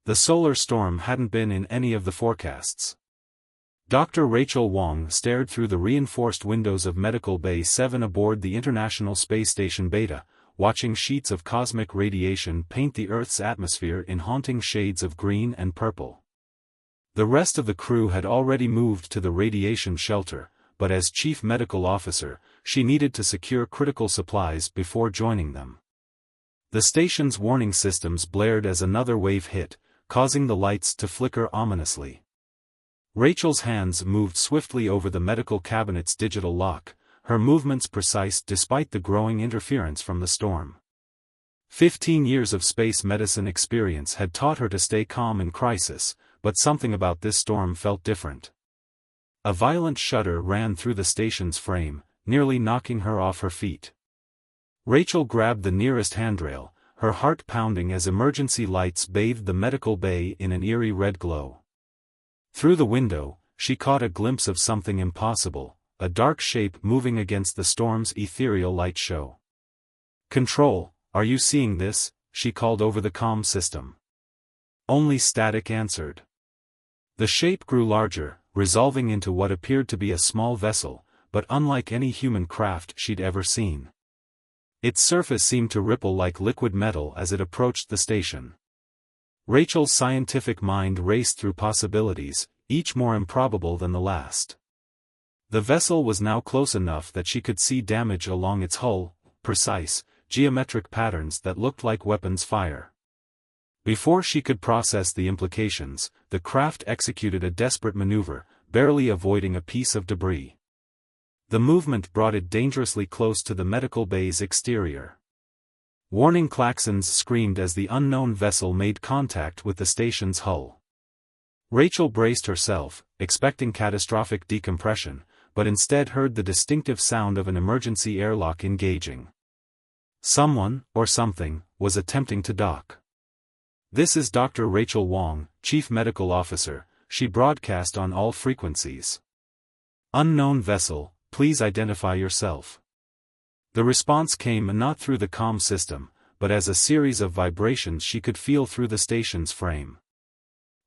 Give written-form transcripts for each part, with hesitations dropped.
The solar storm hadn't been in any of the forecasts. Dr. Rachel Wong stared through the reinforced windows of Medical Bay 7 aboard the International Space Station Beta, watching sheets of cosmic radiation paint the Earth's atmosphere in haunting shades of green and purple. The rest of the crew had already moved to the radiation shelter, but as chief medical officer, she needed to secure critical supplies before joining them. The station's warning systems blared as another wave hit, causing the lights to flicker ominously. Rachel's hands moved swiftly over the medical cabinet's digital lock, her movements precise despite the growing interference from the storm. 15 years of space medicine experience had taught her to stay calm in crisis, but something about this storm felt different. A violent shudder ran through the station's frame, nearly knocking her off her feet. Rachel grabbed the nearest handrail, her heart pounding as emergency lights bathed the medical bay in an eerie red glow. Through the window, she caught a glimpse of something impossible, a dark shape moving against the storm's ethereal light show. "Control, are you seeing this?" she called over the comm system. Only static answered. The shape grew larger, resolving into what appeared to be a small vessel, but unlike any human craft she'd ever seen. Its surface seemed to ripple like liquid metal as it approached the station. Rachel's scientific mind raced through possibilities, each more improbable than the last. The vessel was now close enough that she could see damage along its hull, precise, geometric patterns that looked like weapons fire. Before she could process the implications, the craft executed a desperate maneuver, barely avoiding a piece of debris. The movement brought it dangerously close to the medical bay's exterior. Warning klaxons screamed as the unknown vessel made contact with the station's hull. Rachel braced herself, expecting catastrophic decompression, but instead heard the distinctive sound of an emergency airlock engaging. Someone, or something, was attempting to dock. "This is Dr. Rachel Wong, Chief Medical Officer," she broadcast on all frequencies. "Unknown vessel, please identify yourself." The response came not through the comm system, but as a series of vibrations she could feel through the station's frame.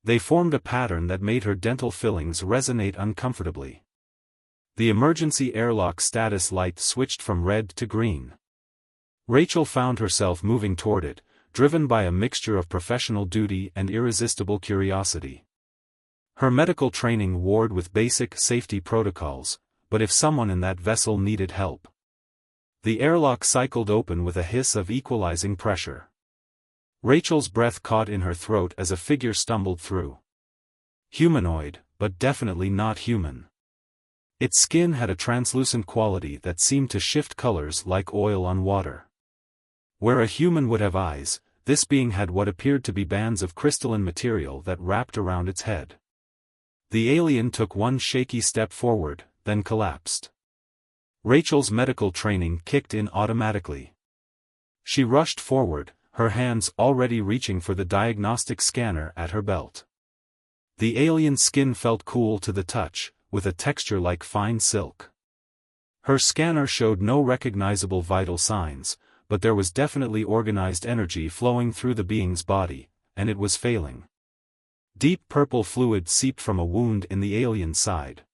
They formed a pattern that made her dental fillings resonate uncomfortably. The emergency airlock status light switched from red to green. Rachel found herself moving toward it, driven by a mixture of professional duty and irresistible curiosity. Her medical training warred with basic safety protocols, but if someone in that vessel needed help. The airlock cycled open with a hiss of equalizing pressure. Rachel's breath caught in her throat as a figure stumbled through. Humanoid, but definitely not human. Its skin had a translucent quality that seemed to shift colors like oil on water. Where a human would have eyes, this being had what appeared to be bands of crystalline material that wrapped around its head. The alien took one shaky step forward, then collapsed. Rachel's medical training kicked in automatically. She rushed forward, her hands already reaching for the diagnostic scanner at her belt. The alien's skin felt cool to the touch, with a texture like fine silk. Her scanner showed no recognizable vital signs, but there was definitely organized energy flowing through the being's body, and it was failing. Deep purple fluid seeped from a wound in the alien's side.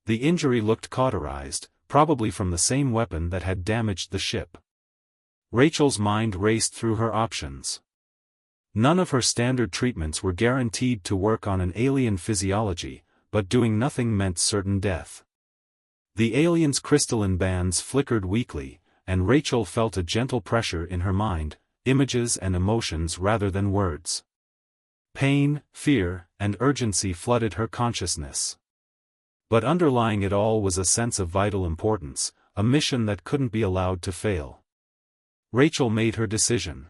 The injury looked cauterized, probably from the same weapon that had damaged the ship. Rachel's mind raced through her options. None of her standard treatments were guaranteed to work on an alien physiology, but doing nothing meant certain death. The alien's crystalline bands flickered weakly, and Rachel felt a gentle pressure in her mind, images and emotions rather than words. Pain, fear, and urgency flooded her consciousness. But underlying it all was a sense of vital importance, a mission that couldn't be allowed to fail. Rachel made her decision.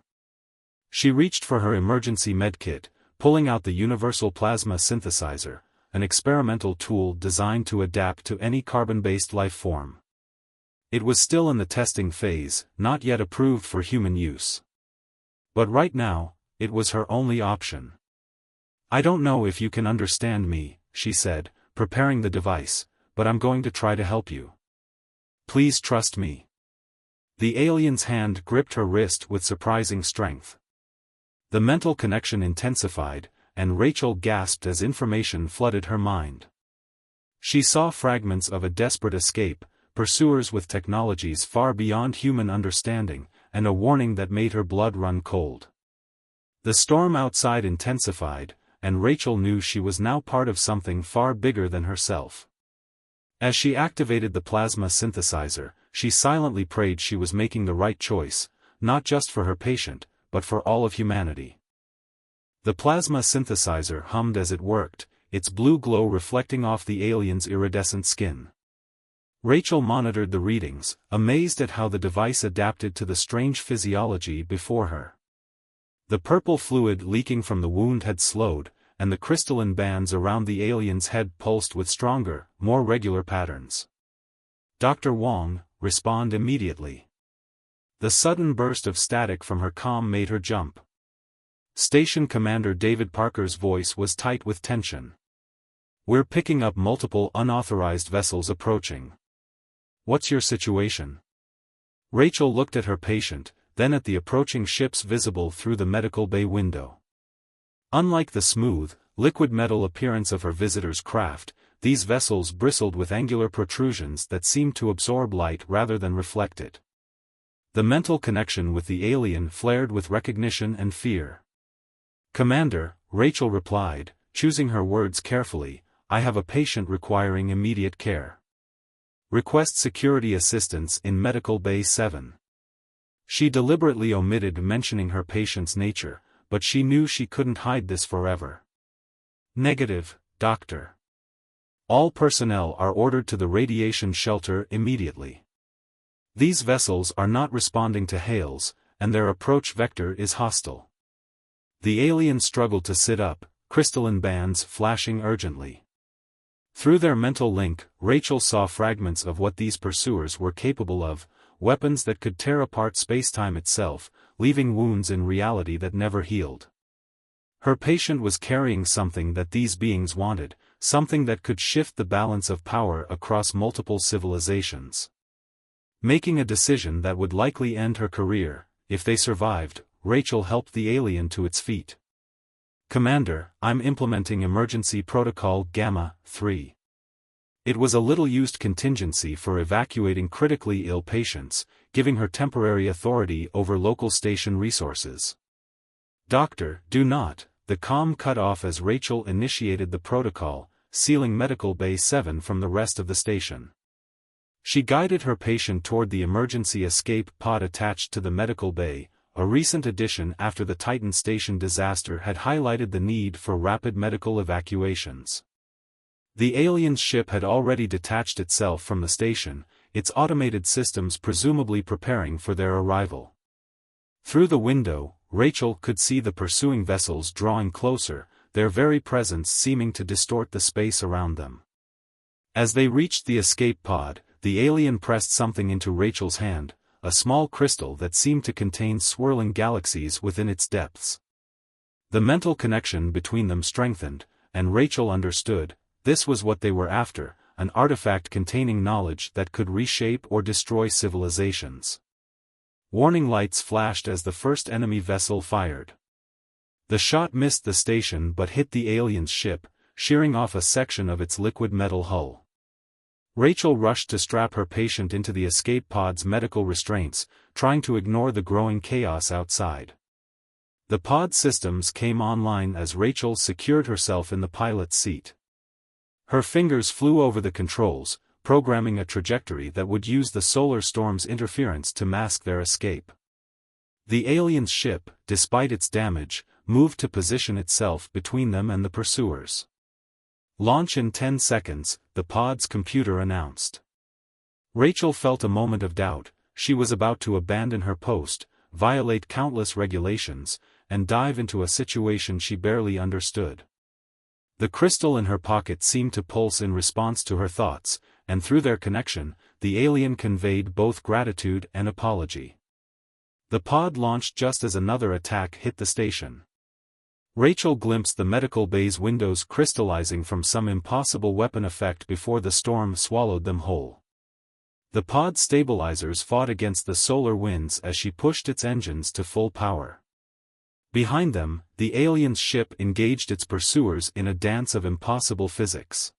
She reached for her emergency medkit, pulling out the universal plasma synthesizer, an experimental tool designed to adapt to any carbon-based life form. It was still in the testing phase, not yet approved for human use. But right now, it was her only option. "I don't know if you can understand me," she said, preparing the device, "but I'm going to try to help you. Please trust me." The alien's hand gripped her wrist with surprising strength. The mental connection intensified, and Rachel gasped as information flooded her mind. She saw fragments of a desperate escape, pursuers with technologies far beyond human understanding, and a warning that made her blood run cold. The storm outside intensified, and Rachel knew she was now part of something far bigger than herself. As she activated the plasma synthesizer, she silently prayed she was making the right choice, not just for her patient, but for all of humanity. The plasma synthesizer hummed as it worked, its blue glow reflecting off the alien's iridescent skin. Rachel monitored the readings, amazed at how the device adapted to the strange physiology before her. The purple fluid leaking from the wound had slowed, and the crystalline bands around the alien's head pulsed with stronger, more regular patterns. "Dr. Wong, respond immediately." The sudden burst of static from her comm made her jump. Station Commander David Parker's voice was tight with tension. "We're picking up multiple unauthorized vessels approaching. What's your situation?" Rachel looked at her patient, then at the approaching ships visible through the medical bay window. Unlike the smooth, liquid metal appearance of her visitor's craft, these vessels bristled with angular protrusions that seemed to absorb light rather than reflect it. The mental connection with the alien flared with recognition and fear. "Commander," Rachel replied, choosing her words carefully, "I have a patient requiring immediate care. Request security assistance in Medical Bay 7. She deliberately omitted mentioning her patient's nature, but she knew she couldn't hide this forever. "Negative, Doctor. All personnel are ordered to the radiation shelter immediately. These vessels are not responding to hails, and their approach vector is hostile." The alien struggled to sit up, crystalline bands flashing urgently. Through their mental link, Rachel saw fragments of what these pursuers were capable of, weapons that could tear apart spacetime itself, leaving wounds in reality that never healed. Her patient was carrying something that these beings wanted, something that could shift the balance of power across multiple civilizations. Making a decision that would likely end her career, if they survived, Rachel helped the alien to its feet. "Commander, I'm implementing Emergency Protocol Gamma 3. It was a little-used contingency for evacuating critically ill patients, giving her temporary authority over local station resources." "Doctor, do not." The comm cut off as Rachel initiated the protocol, sealing Medical Bay 7 from the rest of the station. She guided her patient toward the emergency escape pod attached to the medical bay. A recent addition after the Titan station disaster had highlighted the need for rapid medical evacuations. The alien's ship had already detached itself from the station, its automated systems presumably preparing for their arrival. Through the window, Rachel could see the pursuing vessels drawing closer, their very presence seeming to distort the space around them. As they reached the escape pod, the alien pressed something into Rachel's hand, a small crystal that seemed to contain swirling galaxies within its depths. The mental connection between them strengthened, and Rachel understood, this was what they were after, an artifact containing knowledge that could reshape or destroy civilizations. Warning lights flashed as the first enemy vessel fired. The shot missed the station but hit the alien's ship, shearing off a section of its liquid metal hull. Rachel rushed to strap her patient into the escape pod's medical restraints, trying to ignore the growing chaos outside. The pod systems came online as Rachel secured herself in the pilot's seat. Her fingers flew over the controls, programming a trajectory that would use the solar storm's interference to mask their escape. The alien's ship, despite its damage, moved to position itself between them and the pursuers. "Launch in 10 seconds, the pod's computer announced. Rachel felt a moment of doubt. She was about to abandon her post, violate countless regulations, and dive into a situation she barely understood. The crystal in her pocket seemed to pulse in response to her thoughts, and through their connection, the alien conveyed both gratitude and apology. The pod launched just as another attack hit the station. Rachel glimpsed the medical bay's windows crystallizing from some impossible weapon effect before the storm swallowed them whole. The pod stabilizers fought against the solar winds as she pushed its engines to full power. Behind them, the alien's ship engaged its pursuers in a dance of impossible physics.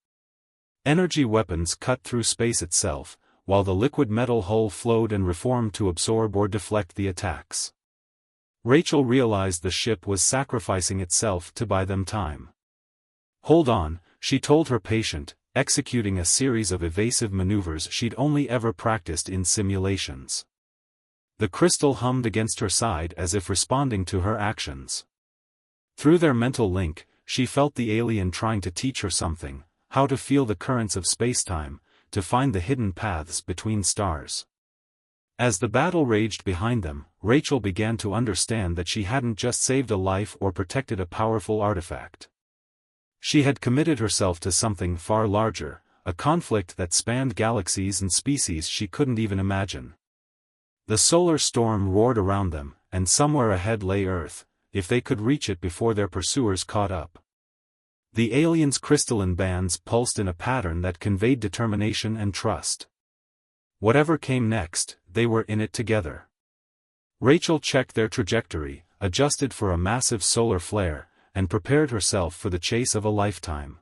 Energy weapons cut through space itself, while the liquid metal hull flowed and reformed to absorb or deflect the attacks. Rachel realized the ship was sacrificing itself to buy them time. "Hold on," she told her patient, executing a series of evasive maneuvers she'd only ever practiced in simulations. The crystal hummed against her side as if responding to her actions. Through their mental link, she felt the alien trying to teach her something: how to feel the currents of spacetime, to find the hidden paths between stars. As the battle raged behind them, Rachel began to understand that she hadn't just saved a life or protected a powerful artifact. She had committed herself to something far larger, a conflict that spanned galaxies and species she couldn't even imagine. The solar storm roared around them, and somewhere ahead lay Earth, if they could reach it before their pursuers caught up. The aliens' crystalline bands pulsed in a pattern that conveyed determination and trust. Whatever came next, they were in it together. Rachel checked their trajectory, adjusted for a massive solar flare, and prepared herself for the chase of a lifetime.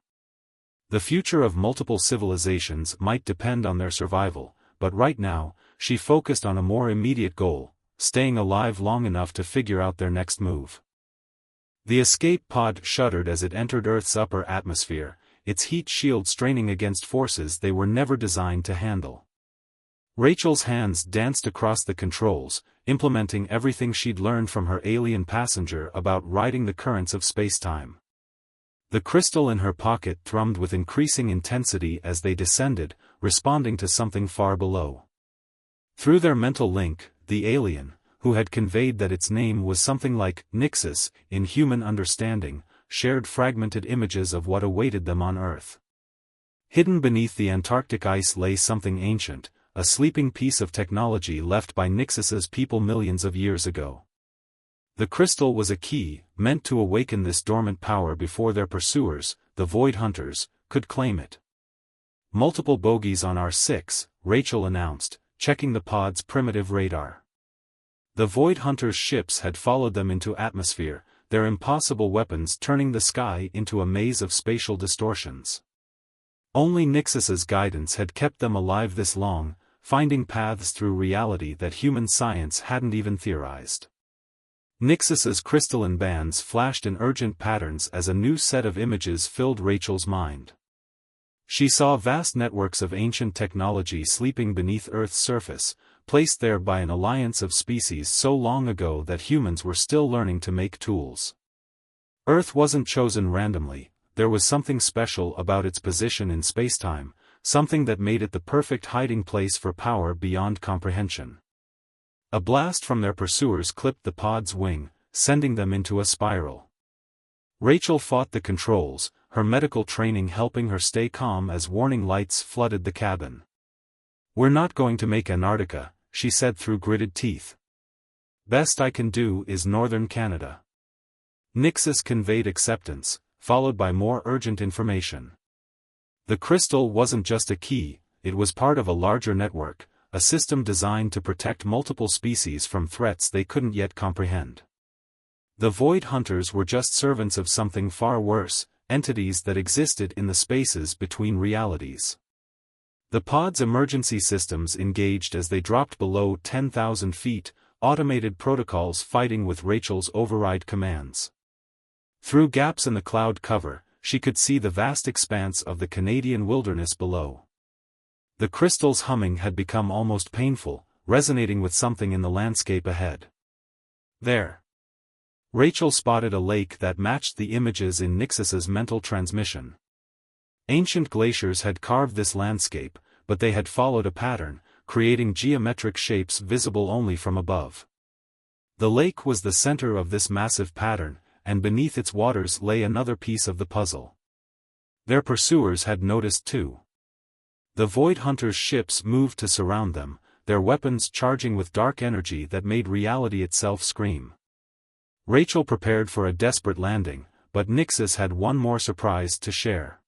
The future of multiple civilizations might depend on their survival, but right now, she focused on a more immediate goal: staying alive long enough to figure out their next move. The escape pod shuddered as it entered Earth's upper atmosphere, its heat shield straining against forces they were never designed to handle. Rachel's hands danced across the controls, implementing everything she'd learned from her alien passenger about riding the currents of spacetime. The crystal in her pocket thrummed with increasing intensity as they descended, responding to something far below. Through their mental link, the alien, who had conveyed that its name was something like Nixus in human understanding, shared fragmented images of what awaited them on Earth. Hidden beneath the Antarctic ice lay something ancient, a sleeping piece of technology left by Nixus's people millions of years ago. The crystal was a key, meant to awaken this dormant power before their pursuers, the Void Hunters, could claim it. "Multiple bogies on R6, Rachel announced, checking the pod's primitive radar. The Void Hunters' ships had followed them into atmosphere, their impossible weapons turning the sky into a maze of spatial distortions. Only Nixus's guidance had kept them alive this long, finding paths through reality that human science hadn't even theorized. Nixus's crystalline bands flashed in urgent patterns as a new set of images filled Rachel's mind. She saw vast networks of ancient technology sleeping beneath Earth's surface, placed there by an alliance of species so long ago that humans were still learning to make tools. Earth wasn't chosen randomly, there was something special about its position in spacetime, something that made it the perfect hiding place for power beyond comprehension. A blast from their pursuers clipped the pod's wing, sending them into a spiral. Rachel fought the controls, her medical training helping her stay calm as warning lights flooded the cabin. "We're not going to make Antarctica," she said through gritted teeth. "Best I can do is northern Canada." Nixus conveyed acceptance, followed by more urgent information. The crystal wasn't just a key, it was part of a larger network, a system designed to protect multiple species from threats they couldn't yet comprehend. The Void Hunters were just servants of something far worse, entities that existed in the spaces between realities. The pod's emergency systems engaged as they dropped below 10,000 feet, automated protocols fighting with Rachel's override commands. Through gaps in the cloud cover, she could see the vast expanse of the Canadian wilderness below. The crystal's humming had become almost painful, resonating with something in the landscape ahead. There. Rachel spotted a lake that matched the images in Nixus's mental transmission. Ancient glaciers had carved this landscape, but they had followed a pattern, creating geometric shapes visible only from above. The lake was the center of this massive pattern, and beneath its waters lay another piece of the puzzle. Their pursuers had noticed too. The Void Hunters' ships moved to surround them, their weapons charging with dark energy that made reality itself scream. Rachel prepared for a desperate landing, but Nixus had one more surprise to share.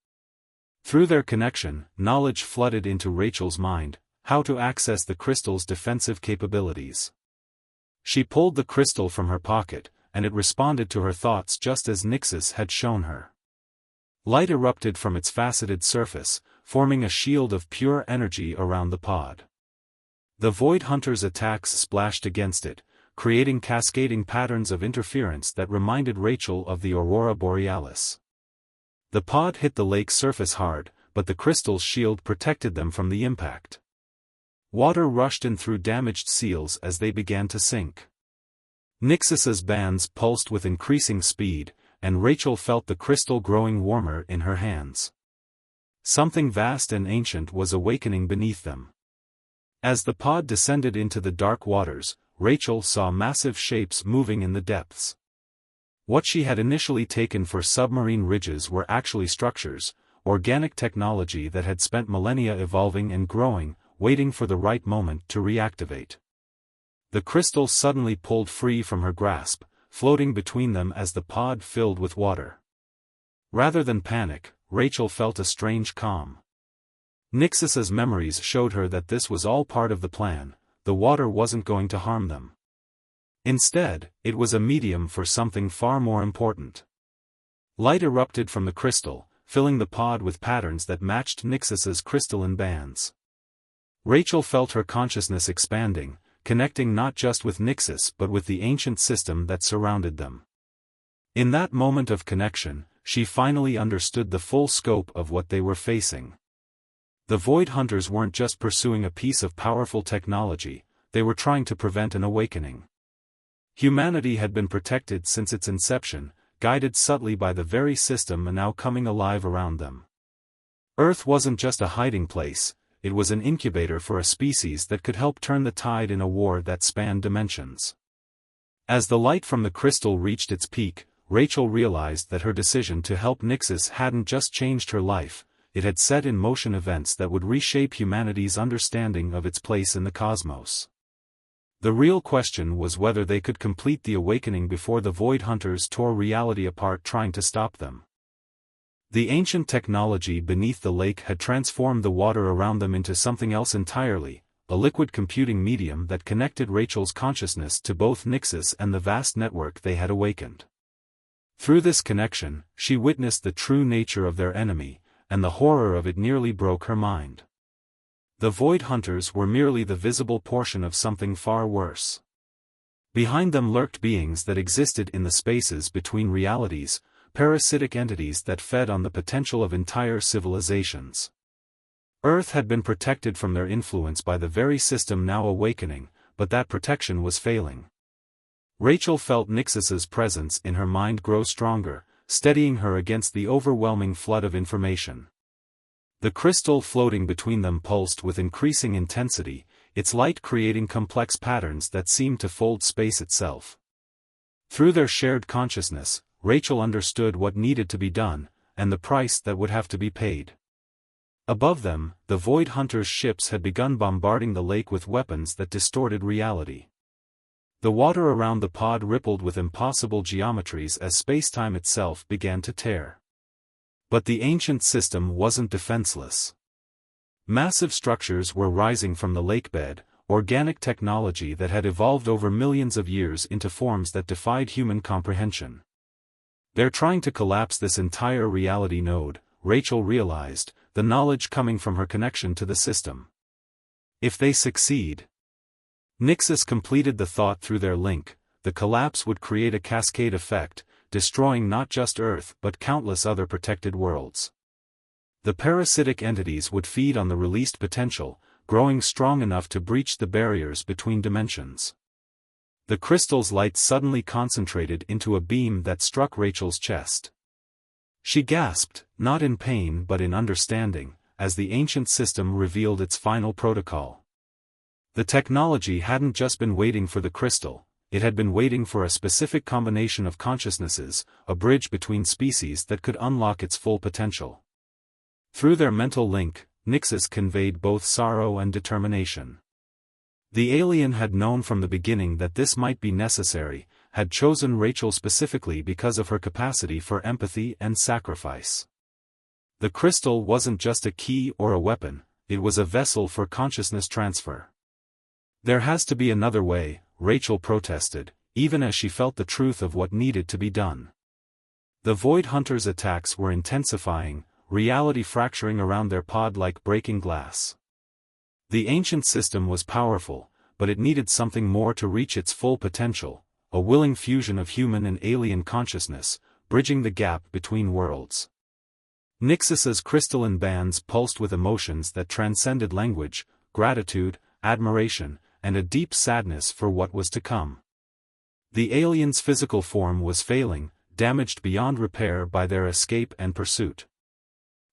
Through their connection, knowledge flooded into Rachel's mind: how to access the crystal's defensive capabilities. She pulled the crystal from her pocket, and it responded to her thoughts just as Nixis had shown her. Light erupted from its faceted surface, forming a shield of pure energy around the pod. The Void Hunter's attacks splashed against it, creating cascading patterns of interference that reminded Rachel of the aurora borealis. The pod hit the lake's surface hard, but the crystal's shield protected them from the impact. Water rushed in through damaged seals as they began to sink. Nixis's bands pulsed with increasing speed, and Rachel felt the crystal growing warmer in her hands. Something vast and ancient was awakening beneath them. As the pod descended into the dark waters, Rachel saw massive shapes moving in the depths. What she had initially taken for submarine ridges were actually structures, organic technology that had spent millennia evolving and growing, waiting for the right moment to reactivate. The crystal suddenly pulled free from her grasp, floating between them as the pod filled with water. Rather than panic, Rachel felt a strange calm. Nixis's memories showed her that this was all part of the plan. The water wasn't going to harm them. Instead, it was a medium for something far more important. Light erupted from the crystal, filling the pod with patterns that matched Nixis's crystalline bands. Rachel felt her consciousness expanding, connecting not just with Nixis but with the ancient system that surrounded them. In that moment of connection, she finally understood the full scope of what they were facing. The Void Hunters weren't just pursuing a piece of powerful technology, they were trying to prevent an awakening. Humanity had been protected since its inception, guided subtly by the very system now coming alive around them. Earth wasn't just a hiding place, it was an incubator for a species that could help turn the tide in a war that spanned dimensions. As the light from the crystal reached its peak, Rachel realized that her decision to help Nixis hadn't just changed her life, it had set in motion events that would reshape humanity's understanding of its place in the cosmos. The real question was whether they could complete the awakening before the Void Hunters tore reality apart trying to stop them. The ancient technology beneath the lake had transformed the water around them into something else entirely, a liquid computing medium that connected Rachel's consciousness to both Nixis and the vast network they had awakened. Through this connection, she witnessed the true nature of their enemy, and the horror of it nearly broke her mind. The Void Hunters were merely the visible portion of something far worse. Behind them lurked beings that existed in the spaces between realities, parasitic entities that fed on the potential of entire civilizations. Earth had been protected from their influence by the very system now awakening, but that protection was failing. Rachel felt Nixis's presence in her mind grow stronger, steadying her against the overwhelming flood of information. The crystal floating between them pulsed with increasing intensity, its light creating complex patterns that seemed to fold space itself. Through their shared consciousness, Rachel understood what needed to be done, and the price that would have to be paid. Above them, the Void Hunters' ships had begun bombarding the lake with weapons that distorted reality. The water around the pod rippled with impossible geometries as space-time itself began to tear. But the ancient system wasn't defenseless. Massive structures were rising from the lakebed, organic technology that had evolved over millions of years into forms that defied human comprehension. They're trying to collapse this entire reality node, Rachel realized, the knowledge coming from her connection to the system. If they succeed, Nixis completed the thought through their link, the collapse would create a cascade effect, destroying not just Earth but countless other protected worlds. The parasitic entities would feed on the released potential, growing strong enough to breach the barriers between dimensions. The crystal's light suddenly concentrated into a beam that struck Rachel's chest. She gasped, not in pain but in understanding, as the ancient system revealed its final protocol. The technology hadn't just been waiting for the crystal, it had been waiting for a specific combination of consciousnesses, a bridge between species that could unlock its full potential. Through their mental link, Nixis conveyed both sorrow and determination. The alien had known from the beginning that this might be necessary, had chosen Rachel specifically because of her capacity for empathy and sacrifice. The crystal wasn't just a key or a weapon, it was a vessel for consciousness transfer. There has to be another way, Rachel protested, even as she felt the truth of what needed to be done. The Void Hunters' attacks were intensifying, reality fracturing around their pod like breaking glass. The ancient system was powerful, but it needed something more to reach its full potential, a willing fusion of human and alien consciousness, bridging the gap between worlds. Nixus's crystalline bands pulsed with emotions that transcended language, gratitude, admiration, and a deep sadness for what was to come. The alien's physical form was failing, damaged beyond repair by their escape and pursuit.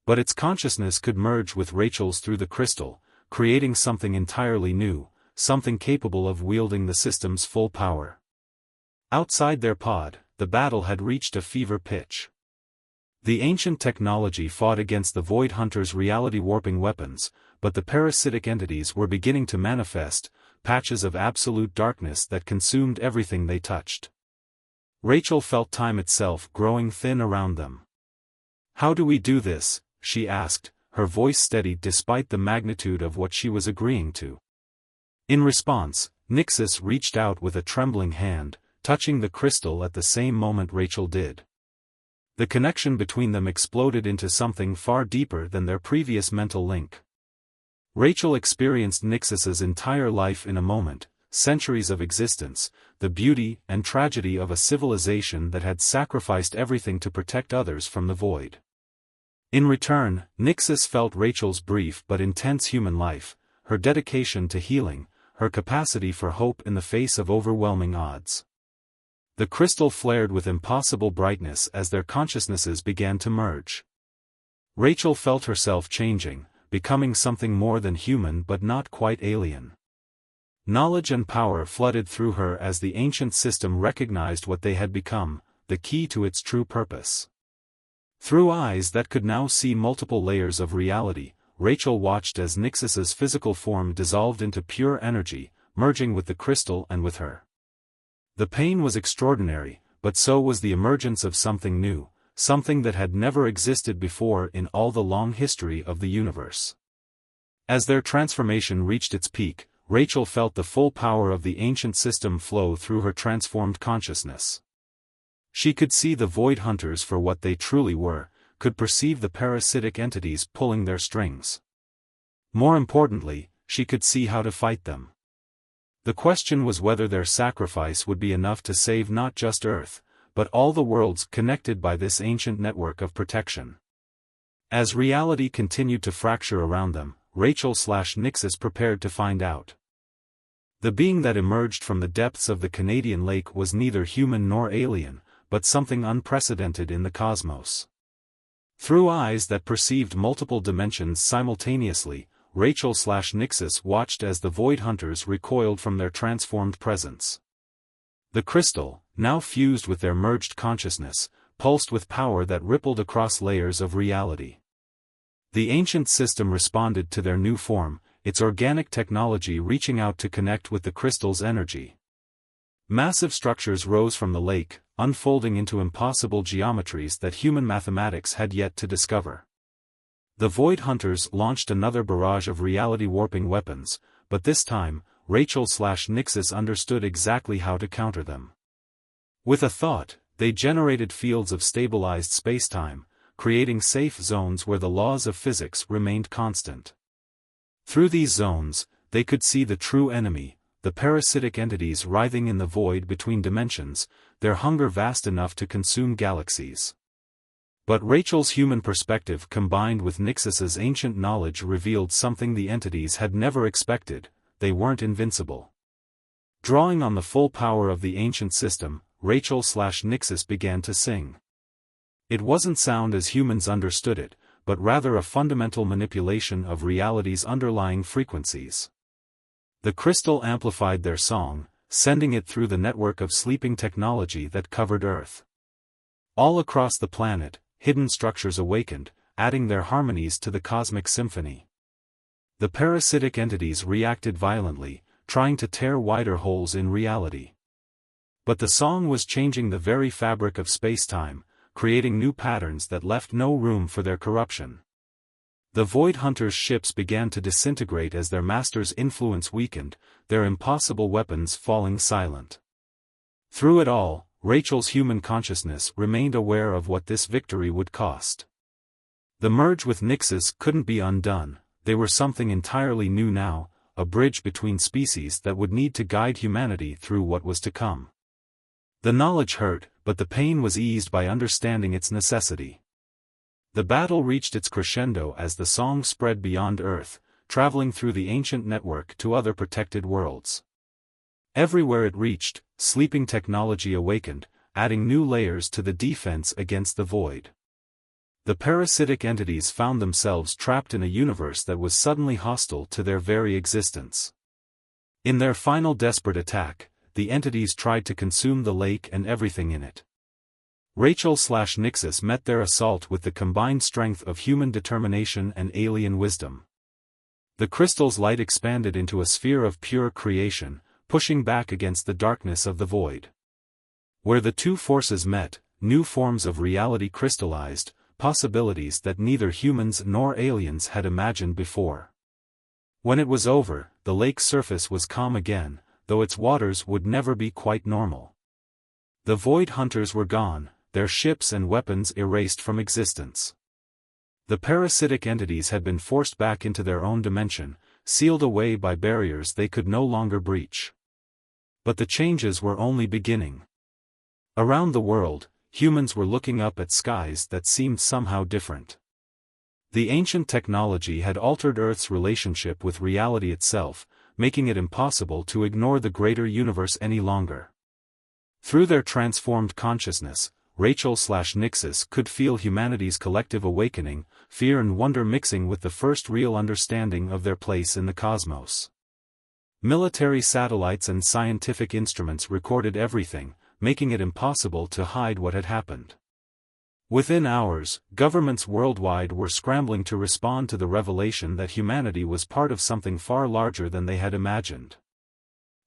But its consciousness could merge with Rachel's through the crystal, creating something entirely new, something capable of wielding the system's full power. Outside their pod, the battle had reached a fever pitch. The ancient technology fought against the Void Hunters' reality-warping weapons, but the parasitic entities were beginning to manifest, patches of absolute darkness that consumed everything they touched. Rachel felt time itself growing thin around them. "How do we do this?" she asked, her voice steady despite the magnitude of what she was agreeing to. In response, Nixus reached out with a trembling hand, touching the crystal at the same moment Rachel did. The connection between them exploded into something far deeper than their previous mental link. Rachel experienced Nixus's entire life in a moment, centuries of existence, the beauty and tragedy of a civilization that had sacrificed everything to protect others from the void. In return, Nixus felt Rachel's brief but intense human life, her dedication to healing, her capacity for hope in the face of overwhelming odds. The crystal flared with impossible brightness as their consciousnesses began to merge. Rachel felt herself changing, becoming something more than human but not quite alien. Knowledge and power flooded through her as the ancient system recognized what they had become, the key to its true purpose. Through eyes that could now see multiple layers of reality, Rachel watched as Nixus's physical form dissolved into pure energy, merging with the crystal and with her. The pain was extraordinary, but so was the emergence of something new, something that had never existed before in all the long history of the universe. As their transformation reached its peak, Rachel felt the full power of the ancient system flow through her transformed consciousness. She could see the Void Hunters for what they truly were, could perceive the parasitic entities pulling their strings. More importantly, she could see how to fight them. The question was whether their sacrifice would be enough to save not just Earth, but all the worlds connected by this ancient network of protection. As reality continued to fracture around them, Rachel/Nixus prepared to find out. The being that emerged from the depths of the Canadian lake was neither human nor alien, but something unprecedented in the cosmos. Through eyes that perceived multiple dimensions simultaneously, Rachel/Nixus watched as the Void Hunters recoiled from their transformed presence. The crystal, now fused with their merged consciousness, pulsed with power that rippled across layers of reality. The ancient system responded to their new form, its organic technology reaching out to connect with the crystal's energy. Massive structures rose from the lake, unfolding into impossible geometries that human mathematics had yet to discover. The Void Hunters launched another barrage of reality-warping weapons, but this time, Rachel/Nixus understood exactly how to counter them. With a thought, they generated fields of stabilized spacetime, creating safe zones where the laws of physics remained constant. Through these zones, they could see the true enemy, the parasitic entities writhing in the void between dimensions, their hunger vast enough to consume galaxies. But Rachel's human perspective combined with Nixus's ancient knowledge revealed something the entities had never expected: they weren't invincible. Drawing on the full power of the ancient system, Rachel/Nixus began to sing. It wasn't sound as humans understood it, but rather a fundamental manipulation of reality's underlying frequencies. The crystal amplified their song, sending it through the network of sleeping technology that covered Earth. All across the planet, hidden structures awakened, adding their harmonies to the cosmic symphony. The parasitic entities reacted violently, trying to tear wider holes in reality. But the song was changing the very fabric of space-time, creating new patterns that left no room for their corruption. The Void Hunters' ships began to disintegrate as their master's influence weakened, their impossible weapons falling silent. Through it all, Rachel's human consciousness remained aware of what this victory would cost. The merge with Nixus couldn't be undone. They were something entirely new now, a bridge between species that would need to guide humanity through what was to come. The knowledge hurt, but the pain was eased by understanding its necessity. The battle reached its crescendo as the song spread beyond Earth, traveling through the ancient network to other protected worlds. Everywhere it reached, sleeping technology awakened, adding new layers to the defense against the void. The parasitic entities found themselves trapped in a universe that was suddenly hostile to their very existence. In their final desperate attack, the entities tried to consume the lake and everything in it. Rachel/Nixus met their assault with the combined strength of human determination and alien wisdom. The crystal's light expanded into a sphere of pure creation, pushing back against the darkness of the void. Where the two forces met, new forms of reality crystallized, possibilities that neither humans nor aliens had imagined before. When it was over, the lake's surface was calm again, though its waters would never be quite normal. The void hunters were gone, their ships and weapons erased from existence. The parasitic entities had been forced back into their own dimension, sealed away by barriers they could no longer breach. But the changes were only beginning. Around the world, humans were looking up at skies that seemed somehow different. The ancient technology had altered Earth's relationship with reality itself, making it impossible to ignore the greater universe any longer. Through their transformed consciousness, Rachel/Nixus could feel humanity's collective awakening, fear and wonder mixing with the first real understanding of their place in the cosmos. Military satellites and scientific instruments recorded everything, making it impossible to hide what had happened. Within hours, governments worldwide were scrambling to respond to the revelation that humanity was part of something far larger than they had imagined.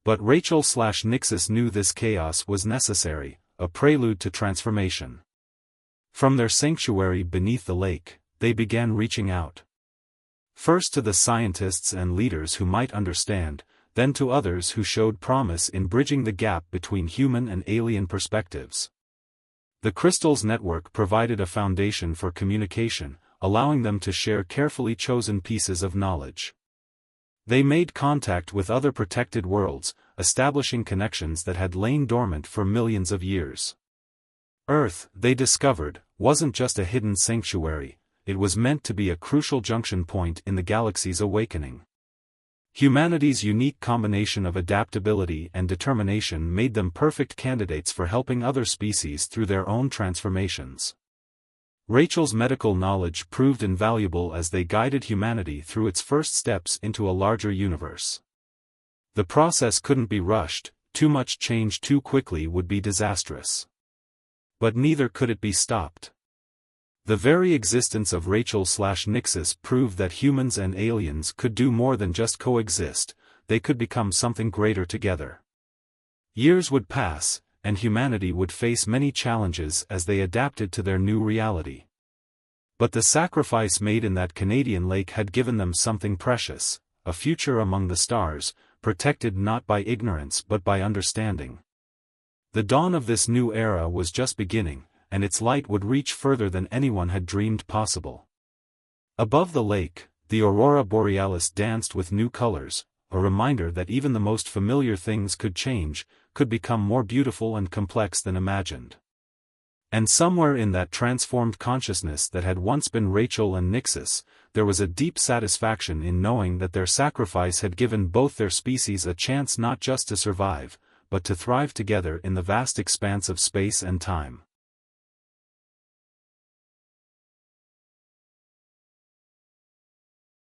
But Rachel/Nixus knew this chaos was necessary, a prelude to transformation. From their sanctuary beneath the lake, they began reaching out. First to the scientists and leaders who might understand, then to others who showed promise in bridging the gap between human and alien perspectives. The crystal's network provided a foundation for communication, allowing them to share carefully chosen pieces of knowledge. They made contact with other protected worlds, establishing connections that had lain dormant for millions of years. Earth, they discovered, wasn't just a hidden sanctuary, it was meant to be a crucial junction point in the galaxy's awakening. Humanity's unique combination of adaptability and determination made them perfect candidates for helping other species through their own transformations. Rachel's medical knowledge proved invaluable as they guided humanity through its first steps into a larger universe. The process couldn't be rushed, too much change too quickly would be disastrous. But neither could it be stopped. The very existence of Rachel/Nixus proved that humans and aliens could do more than just coexist, they could become something greater together. Years would pass, and humanity would face many challenges as they adapted to their new reality. But the sacrifice made in that Canadian lake had given them something precious, a future among the stars, protected not by ignorance but by understanding. The dawn of this new era was just beginning, and its light would reach further than anyone had dreamed possible. Above the lake, the aurora borealis danced with new colors, a reminder that even the most familiar things could change, could become more beautiful and complex than imagined. And somewhere in that transformed consciousness that had once been Rachel and Nixus, there was a deep satisfaction in knowing that their sacrifice had given both their species a chance not just to survive, but to thrive together in the vast expanse of space and time.